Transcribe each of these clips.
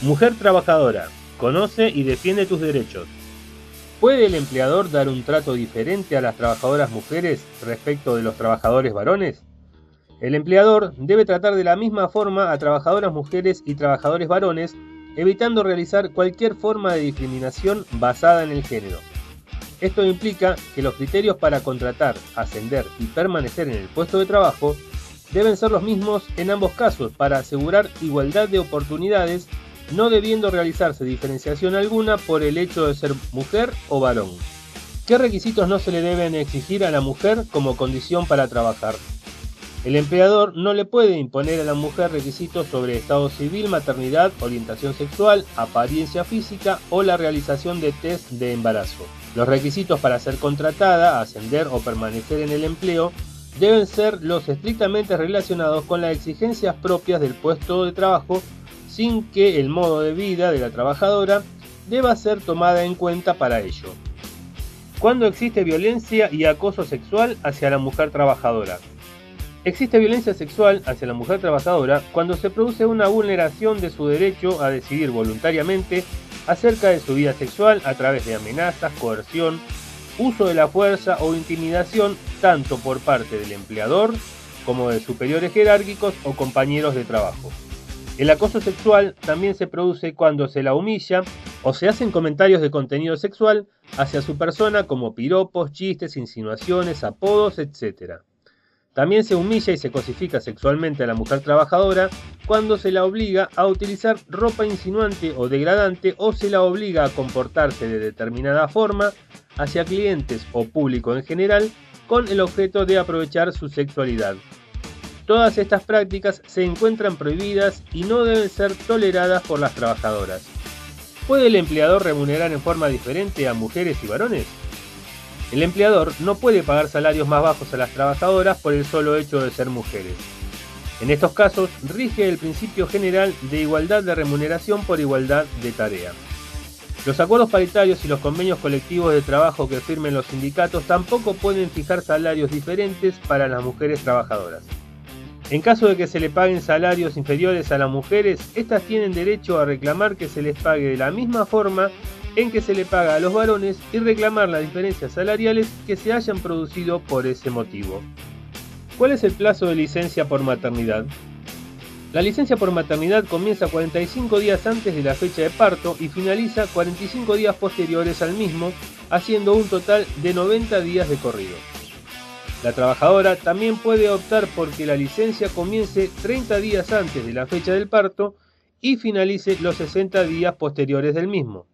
Mujer trabajadora, conoce y defiende tus derechos. ¿Puede el empleador dar un trato diferente a las trabajadoras mujeres respecto de los trabajadores varones? El empleador debe tratar de la misma forma a trabajadoras mujeres y trabajadores varones, evitando realizar cualquier forma de discriminación basada en el género. Esto implica que los criterios para contratar, ascender y permanecer en el puesto de trabajo deben ser los mismos en ambos casos para asegurar igualdad de oportunidades, no debiendo realizarse diferenciación alguna por el hecho de ser mujer o varón. ¿Qué requisitos no se le deben exigir a la mujer como condición para trabajar? El empleador no le puede imponer a la mujer requisitos sobre estado civil, maternidad, orientación sexual, apariencia física o la realización de test de embarazo. Los requisitos para ser contratada, ascender o permanecer en el empleo deben ser los estrictamente relacionados con las exigencias propias del puesto de trabajo, sin que el modo de vida de la trabajadora deba ser tomada en cuenta para ello. ¿Cuándo existe violencia y acoso sexual hacia la mujer trabajadora? Existe violencia sexual hacia la mujer trabajadora cuando se produce una vulneración de su derecho a decidir voluntariamente acerca de su vida sexual a través de amenazas, coerción, uso de la fuerza o intimidación tanto por parte del empleador como de superiores jerárquicos o compañeros de trabajo. El acoso sexual también se produce cuando se la humilla o se hacen comentarios de contenido sexual hacia su persona como piropos, chistes, insinuaciones, apodos, etc. También se humilla y se cosifica sexualmente a la mujer trabajadora cuando se la obliga a utilizar ropa insinuante o degradante o se la obliga a comportarse de determinada forma hacia clientes o público en general con el objeto de aprovechar su sexualidad. Todas estas prácticas se encuentran prohibidas y no deben ser toleradas por las trabajadoras. ¿Puede el empleador remunerar en forma diferente a mujeres y varones? El empleador no puede pagar salarios más bajos a las trabajadoras por el solo hecho de ser mujeres. En estos casos, rige el principio general de igualdad de remuneración por igualdad de tarea. Los acuerdos paritarios y los convenios colectivos de trabajo que firmen los sindicatos tampoco pueden fijar salarios diferentes para las mujeres trabajadoras. En caso de que se le paguen salarios inferiores a las mujeres, estas tienen derecho a reclamar que se les pague de la misma forma en que se le paga a los varones y reclamar las diferencias salariales que se hayan producido por ese motivo. ¿Cuál es el plazo de licencia por maternidad? La licencia por maternidad comienza 45 días antes de la fecha de parto y finaliza 45 días posteriores al mismo, haciendo un total de 90 días de corrido. La trabajadora también puede optar por que la licencia comience 30 días antes de la fecha del parto y finalice los 60 días posteriores del mismo.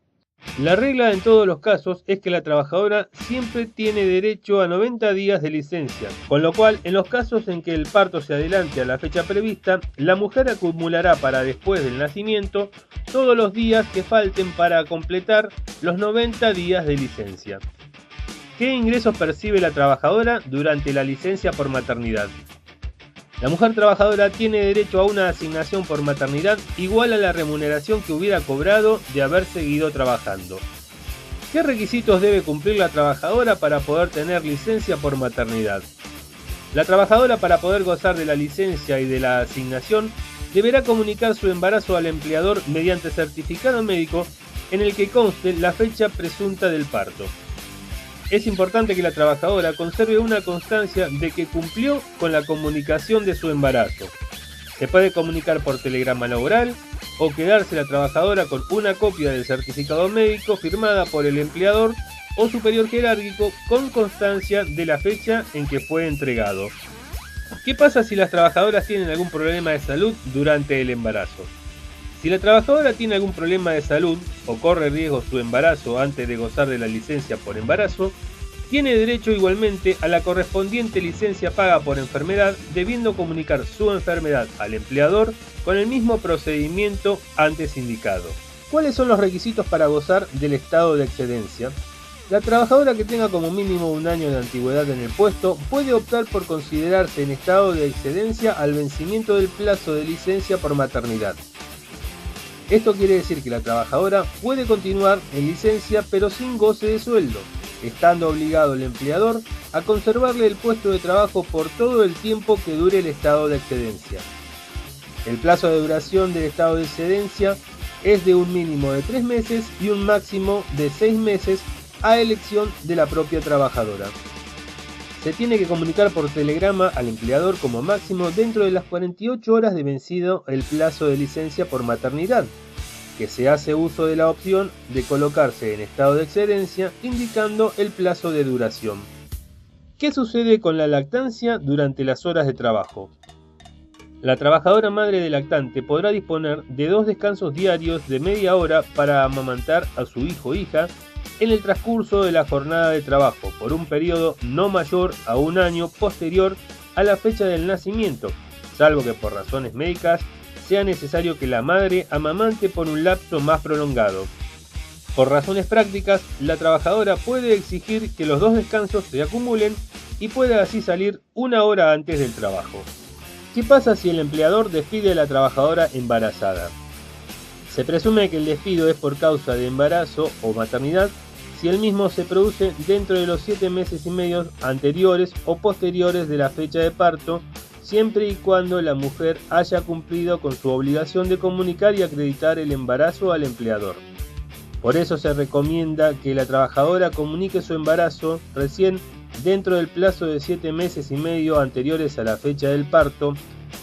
La regla en todos los casos es que la trabajadora siempre tiene derecho a 90 días de licencia, con lo cual en los casos en que el parto se adelante a la fecha prevista, la mujer acumulará para después del nacimiento todos los días que falten para completar los 90 días de licencia. ¿Qué ingresos percibe la trabajadora durante la licencia por maternidad? La mujer trabajadora tiene derecho a una asignación por maternidad igual a la remuneración que hubiera cobrado de haber seguido trabajando. ¿Qué requisitos debe cumplir la trabajadora para poder tener licencia por maternidad? La trabajadora, para poder gozar de la licencia y de la asignación, deberá comunicar su embarazo al empleador mediante certificado médico en el que conste la fecha presunta del parto. Es importante que la trabajadora conserve una constancia de que cumplió con la comunicación de su embarazo. Se puede comunicar por telegrama laboral o quedarse la trabajadora con una copia del certificado médico firmada por el empleador o superior jerárquico con constancia de la fecha en que fue entregado. ¿Qué pasa si las trabajadoras tienen algún problema de salud durante el embarazo? Si la trabajadora tiene algún problema de salud o corre riesgo su embarazo antes de gozar de la licencia por embarazo, tiene derecho igualmente a la correspondiente licencia paga por enfermedad, debiendo comunicar su enfermedad al empleador con el mismo procedimiento antes indicado. ¿Cuáles son los requisitos para gozar del estado de excedencia? La trabajadora que tenga como mínimo un año de antigüedad en el puesto puede optar por considerarse en estado de excedencia al vencimiento del plazo de licencia por maternidad. Esto quiere decir que la trabajadora puede continuar en licencia pero sin goce de sueldo, estando obligado el empleador a conservarle el puesto de trabajo por todo el tiempo que dure el estado de excedencia. El plazo de duración del estado de excedencia es de un mínimo de 3 meses y un máximo de 6 meses a elección de la propia trabajadora. Se tiene que comunicar por telegrama al empleador como máximo dentro de las 48 horas de vencido el plazo de licencia por maternidad, que se hace uso de la opción de colocarse en estado de excedencia indicando el plazo de duración. ¿Qué sucede con la lactancia durante las horas de trabajo? La trabajadora madre de lactante podrá disponer de 2 descansos diarios de media hora para amamantar a su hijo o hija en el transcurso de la jornada de trabajo por un periodo no mayor a un año posterior a la fecha del nacimiento, salvo que por razones médicas sea necesario que la madre amamante por un lapso más prolongado. Por razones prácticas, la trabajadora puede exigir que los 2 descansos se acumulen y pueda así salir una hora antes del trabajo. ¿Qué pasa si el empleador despide a la trabajadora embarazada? Se presume que el despido es por causa de embarazo o maternidad si el mismo se produce dentro de los 7 meses y medio anteriores o posteriores de la fecha de parto, siempre y cuando la mujer haya cumplido con su obligación de comunicar y acreditar el embarazo al empleador. Por eso se recomienda que la trabajadora comunique su embarazo recién dentro del plazo de 7 meses y medio anteriores a la fecha del parto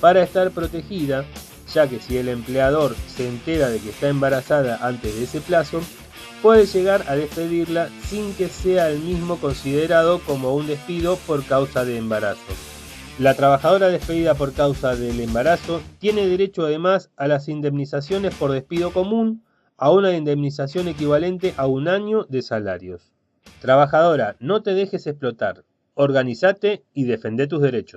para estar protegida, ya que si el empleador se entera de que está embarazada antes de ese plazo, puede llegar a despedirla sin que sea el mismo considerado como un despido por causa de embarazo. La trabajadora despedida por causa del embarazo tiene derecho además a las indemnizaciones por despido común, a una indemnización equivalente a un año de salarios. Trabajadora, no te dejes explotar, organizate y defende tus derechos.